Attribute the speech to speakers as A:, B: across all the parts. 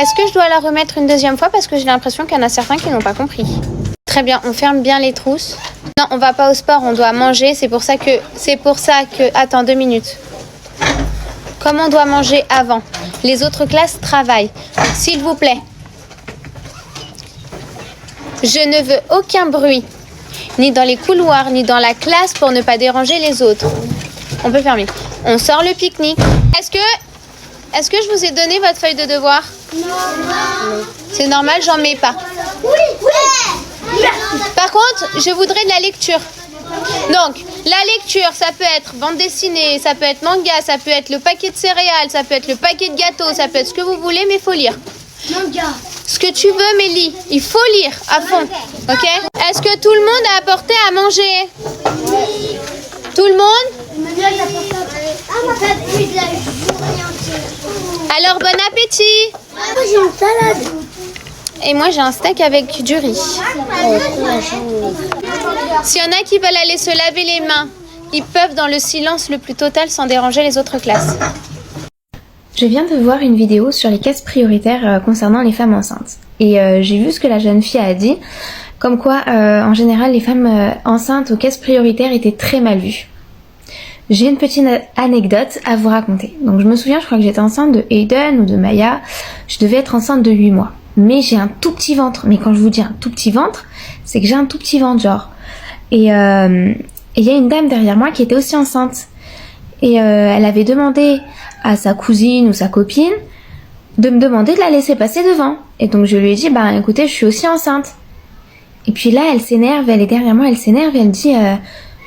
A: Est-ce que je dois la remettre une deuxième fois parce que j'ai l'impression qu'il y en a certains qui n'ont pas compris. Très bien, on ferme bien les trousses. Non, on va pas au sport, on doit manger. C'est pour ça que... Attends, 2 minutes. Comme on doit manger avant. Les autres classes travaillent. S'il vous plaît. Je ne veux aucun bruit. Ni dans les couloirs, ni dans la classe pour ne pas déranger les autres. On peut fermer. On sort le pique-nique. Est-ce que je vous ai donné votre feuille de devoir? Non. C'est normal, j'en mets pas. Oui. Par contre, je voudrais de la lecture. Donc, la lecture, ça peut être bande dessinée, ça peut être manga, ça peut être le paquet de céréales, ça peut être le paquet de gâteaux, ça peut être ce que vous voulez, mais il faut lire. Manga. Ce que tu veux, Mélie, il faut lire à fond. Ok? Est-ce que tout le monde a apporté à manger? Oui. Tout le monde? Alors, bon appétit.
B: Moi, j'ai une salade.
A: Et moi, j'ai un steak avec du riz. S'il y en a qui veulent aller se laver les mains, ils peuvent dans le silence le plus total sans déranger les autres classes. Je viens de voir une vidéo sur les caisses prioritaires concernant les femmes enceintes. Et j'ai vu ce que la jeune fille a dit, comme quoi en général les femmes enceintes aux caisses prioritaires étaient très mal vues. J'ai une petite anecdote à vous raconter. Donc je me souviens, je crois que j'étais enceinte de Hayden ou de Maya. Je devais être enceinte de 8 mois. Mais j'ai un tout petit ventre. Mais quand je vous dis un tout petit ventre, c'est que j'ai un tout petit ventre genre. Et il y a une dame derrière moi qui était aussi enceinte. Et elle avait demandé à sa cousine ou sa copine de me demander de la laisser passer devant. Et donc je lui ai dit, bah écoutez, je suis aussi enceinte. Et puis là, elle s'énerve, elle est derrière moi, elle s'énerve et elle dit,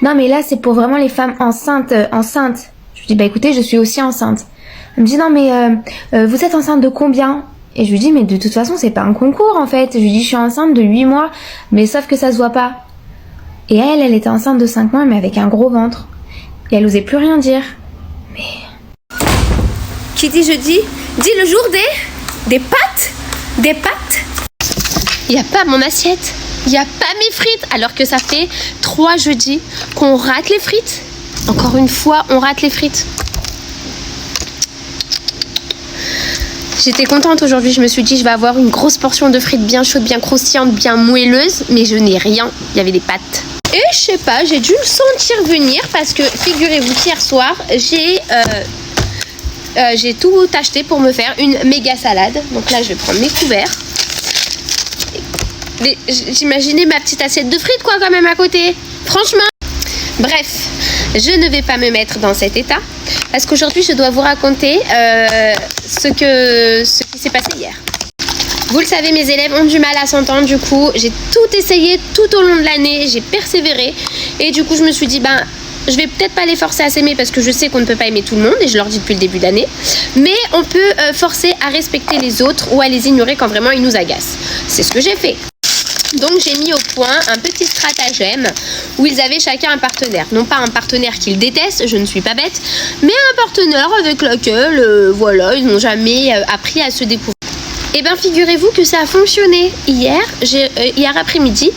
A: non mais là c'est pour vraiment les femmes enceintes. Je lui dis, bah écoutez, je suis aussi enceinte. Elle me dit, non mais vous êtes enceinte de combien? Et je lui dis, mais de toute façon c'est pas un concours en fait. Je lui dis, je suis enceinte de 8 mois, mais sauf que ça se voit pas. Et elle était enceinte de 5 mois mais avec un gros ventre. Et elle osait plus rien dire. Mais... Qui dit jeudi dit le jour des pâtes. Des pâtes. Il n'y a pas mon assiette. Il n'y a pas mes frites. Alors que ça fait 3 jeudis qu'on rate les frites. Encore une fois, on rate les frites. J'étais contente aujourd'hui. Je me suis dit, je vais avoir une grosse portion de frites bien chaudes, bien croustillantes, bien moelleuses. Mais je n'ai rien. Il y avait des pâtes. Et je sais pas, j'ai dû le sentir venir parce que figurez-vous qu'hier soir, j'ai tout acheté pour me faire une méga salade. Donc là, je vais prendre mes couverts. J'imaginais ma petite assiette de frites quoi quand même à côté. Franchement. Bref, je ne vais pas me mettre dans cet état parce qu'aujourd'hui, je dois vous raconter ce qui s'est passé hier. Vous le savez, mes élèves ont du mal à s'entendre, du coup, j'ai tout essayé tout au long de l'année, j'ai persévéré. Et du coup, je me suis dit, ben, je vais peut-être pas les forcer à s'aimer parce que je sais qu'on ne peut pas aimer tout le monde, et je leur dis depuis le début d'année. Mais on peut forcer à respecter les autres ou à les ignorer quand vraiment ils nous agacent. C'est ce que j'ai fait. Donc j'ai mis au point un petit stratagème où ils avaient chacun un partenaire. Non pas un partenaire qu'ils détestent, je ne suis pas bête, mais un partenaire avec lequel, voilà, ils n'ont jamais appris à se découvrir. Eh bien, figurez-vous que ça a fonctionné. Hier après-midi,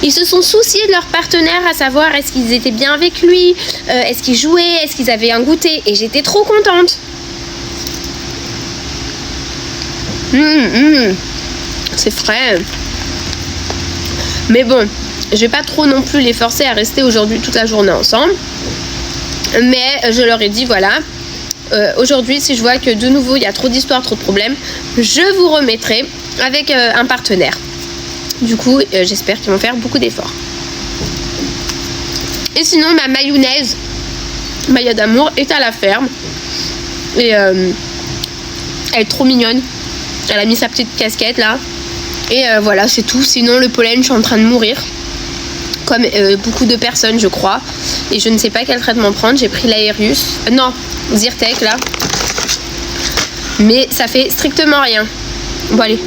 A: ils se sont souciés de leur partenaire, à savoir est-ce qu'ils étaient bien avec lui, est-ce qu'ils jouaient, est-ce qu'ils avaient un goûter. Et j'étais trop contente. C'est frais. Mais bon, je vais pas trop non plus les forcer à rester aujourd'hui toute la journée ensemble. Mais je leur ai dit, voilà... aujourd'hui, si je vois que de nouveau il y a trop d'histoires, trop de problèmes, je vous remettrai avec un partenaire. Du coup, j'espère qu'ils vont faire beaucoup d'efforts. Et sinon, ma mayonnaise, Maya d'amour, est à la ferme. Et elle est trop mignonne. Elle a mis sa petite casquette là. Et voilà, c'est tout. Sinon, le pollen, je suis en train de mourir. Comme beaucoup de personnes, je crois. Et je ne sais pas quel traitement prendre. J'ai pris l'Aerius. Non, Zyrtec là. Mais ça fait strictement rien. Bon allez.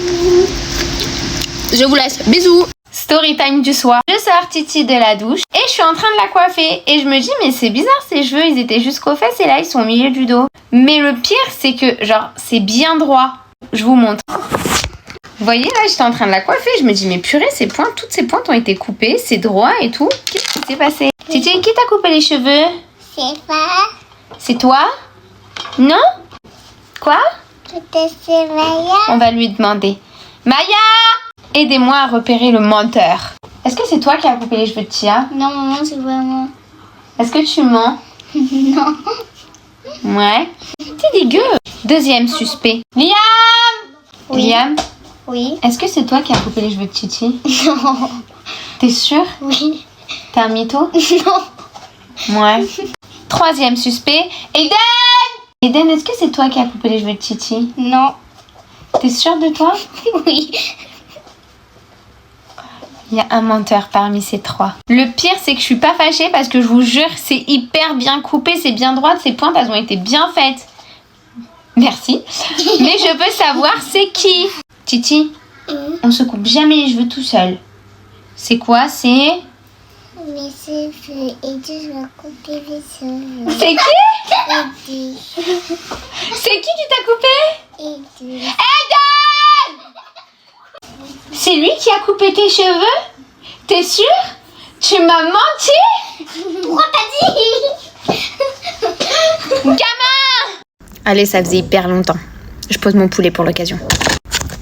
A: Je vous laisse. Bisous. Story time du soir. Je sors Titi de la douche et je suis en train de la coiffer. Et je me dis mais c'est bizarre, ses cheveux ils étaient jusqu'aux fesses et là ils sont au milieu du dos. Mais le pire c'est que genre c'est bien droit. Je vous montre. Vous voyez là j'étais en train de la coiffer. Je me dis mais purée toutes ces pointes ont été coupées. C'est droit et tout. Qu'est-ce qui s'est passé? Titi, qui t'a coupé les cheveux?
B: C'est pas.
A: C'est toi? Non? Quoi?
B: Peut-être c'est Maya.
A: On va lui demander. Maya, aidez-moi à repérer le menteur. Est-ce que c'est toi qui as coupé les cheveux de Tia?
B: Non, maman, c'est vraiment.
A: Est-ce que tu mens?
B: Non.
A: Ouais. T'es dégueu. Deuxième suspect. Liam!
B: Oui.
A: Liam,
B: Oui.
A: est-ce que c'est toi qui as coupé les cheveux de Titi?
B: Non.
A: T'es sûr?
B: Oui.
A: T'es un mytho?
B: Non.
A: Ouais. Troisième suspect. Eden! Eden, est-ce que c'est toi qui as coupé les cheveux de Titi?
B: Non.
A: T'es sûr de toi?
B: Oui.
A: Il y a un menteur parmi ces trois. Le pire, c'est que je suis pas fâchée parce que je vous jure, c'est hyper bien coupé, c'est bien droit, ces pointes, elles ont été bien faites. Merci. Mais je veux savoir c'est qui. Titi, on se coupe jamais les cheveux tout seul. C'est quoi? C'est...
B: Mais c'est fait. Et tu vas couper les cheveux.
A: C'est qui?
B: Et
A: C'est qui t'a coupé?
B: tu.
A: Eden! C'est lui qui a coupé tes cheveux? T'es sûr? Tu m'as menti?
B: Pourquoi t'as dit?
A: Gamin! Allez, ça faisait hyper longtemps. Je pose mon poulet pour l'occasion.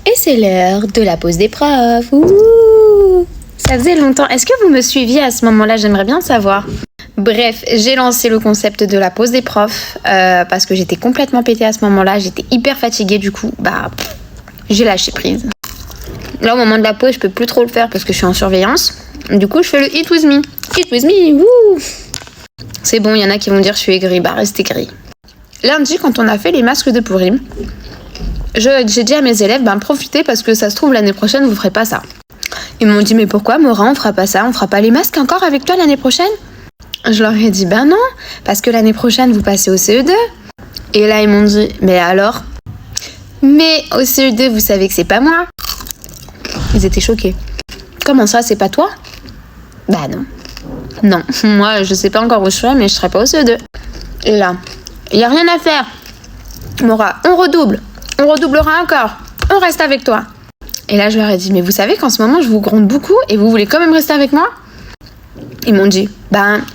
A: Et c'est l'heure de la pause des profs. Ouh, ça faisait longtemps. Est-ce que vous me suiviez à ce moment-là? J'aimerais bien savoir. Bref, j'ai lancé le concept de la pause des profs parce que j'étais complètement pétée à ce moment-là. J'étais hyper fatiguée, du coup, j'ai lâché prise. Là, au moment de la pause, je peux plus trop le faire parce que je suis en surveillance. Du coup, je fais le Eat With Me. Eat With Me, wouh! C'est bon, il y en a qui vont dire je suis aigrie. Bah, reste aigrie. Lundi, quand on a fait les masques de Pourim, j'ai dit à mes élèves, profitez parce que ça se trouve, l'année prochaine, vous ferez pas ça. Ils m'ont dit, mais pourquoi, Maura, on fera pas ça? On fera pas les masques encore avec toi l'année prochaine? Je leur ai dit, non, parce que l'année prochaine, vous passez au CE2. Et là, ils m'ont dit, mais alors? Mais au CE2, vous savez que c'est pas moi. Ils étaient choqués. Comment ça, c'est pas toi? Bah non. Non, moi, je sais pas encore où je serai, mais je serai pas au CE2. Et là, il y a rien à faire. Maura, on redouble. On redoublera encore. On reste avec toi. Et là, je leur ai dit, mais vous savez qu'en ce moment, je vous gronde beaucoup et vous voulez quand même rester avec moi? Ils m'ont dit,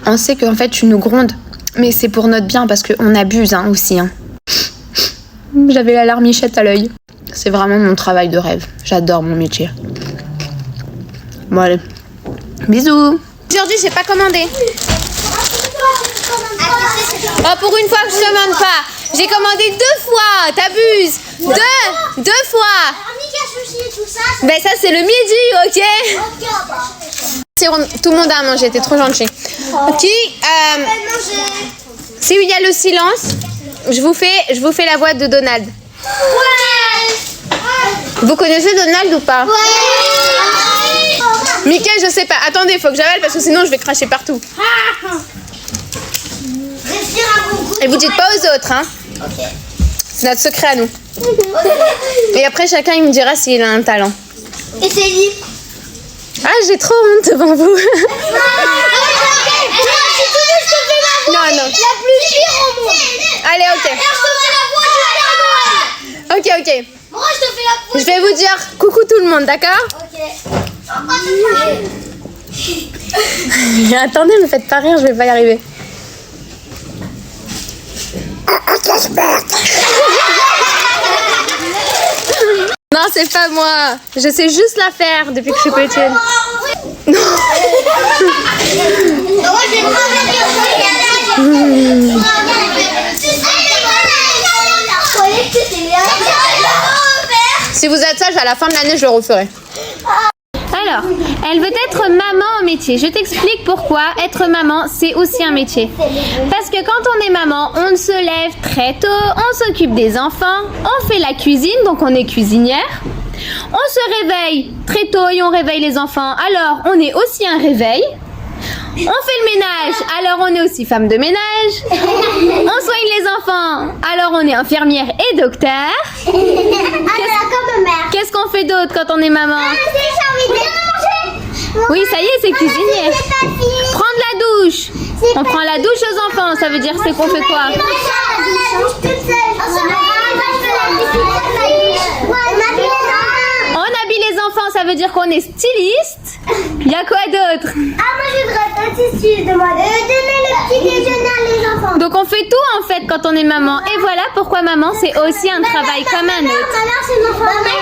A: on sait qu'en fait, tu nous grondes. Mais c'est pour notre bien parce qu'on abuse aussi. J'avais la larmichette à l'œil. C'est vraiment mon travail de rêve. J'adore mon métier. Bon, allez. Bisous. Aujourd'hui, j'ai pas commandé. Oh, pour une fois que je commande pas. J'ai commandé 2 fois. T'abuses. Deux fois. Ben ça, c'est le midi, ok? Tout le monde a à manger. T'es trop gentil. Qui si il y a le silence, je vous fais la voix de Donald. Vous connaissez Donald ou pas? Mickey, je sais pas. Attendez, il faut que j'avale parce que sinon je vais cracher partout. Et vous dites pas aux autres, hein?
B: Ok.
A: C'est notre secret à nous. Et après, chacun il me dira s'il a un talent.
B: Et c'est lui.
A: Ah, j'ai trop honte devant vous. Non.
B: La plus pire au monde.
A: Allez, ok. Ok.
B: Moi, je te fais la voix.
A: Je vais vous dire coucou tout le monde, d'accord?
B: Ok.
A: Attendez, me faites pas rire, je vais pas y arriver. Non, c'est pas moi. Je sais juste la faire depuis que je suis petite. Non. Si vous êtes sage, à la fin de l'année, je le referai. Alors, elle veut être maman au métier. Je t'explique pourquoi être maman, c'est aussi un métier. Parce que quand on est maman, on se lève très tôt, on s'occupe des enfants, on fait la cuisine, donc on est cuisinière. On se réveille très tôt et on réveille les enfants, alors on est aussi un réveil. On fait le ménage, alors on est aussi femme de ménage. On soigne les enfants, alors on est infirmière et docteur. Qu'est-ce qu'on fait d'autre quand on est maman? Oui, ça y est, c'est cuisinier. Prendre la douche. On prend la douche aux enfants, ça veut dire c'est qu'on fait quoi? On habille les enfants, ça veut dire qu'on est styliste. Il y a quoi d'autre?
B: Ah, moi je voudrais aussi, excuse-moi. Donner le petit déjeuner à les enfants.
A: Donc on fait tout en fait quand on est maman. Et voilà pourquoi maman c'est aussi un travail comme un autre.
B: Ma mère, c'est mon frère.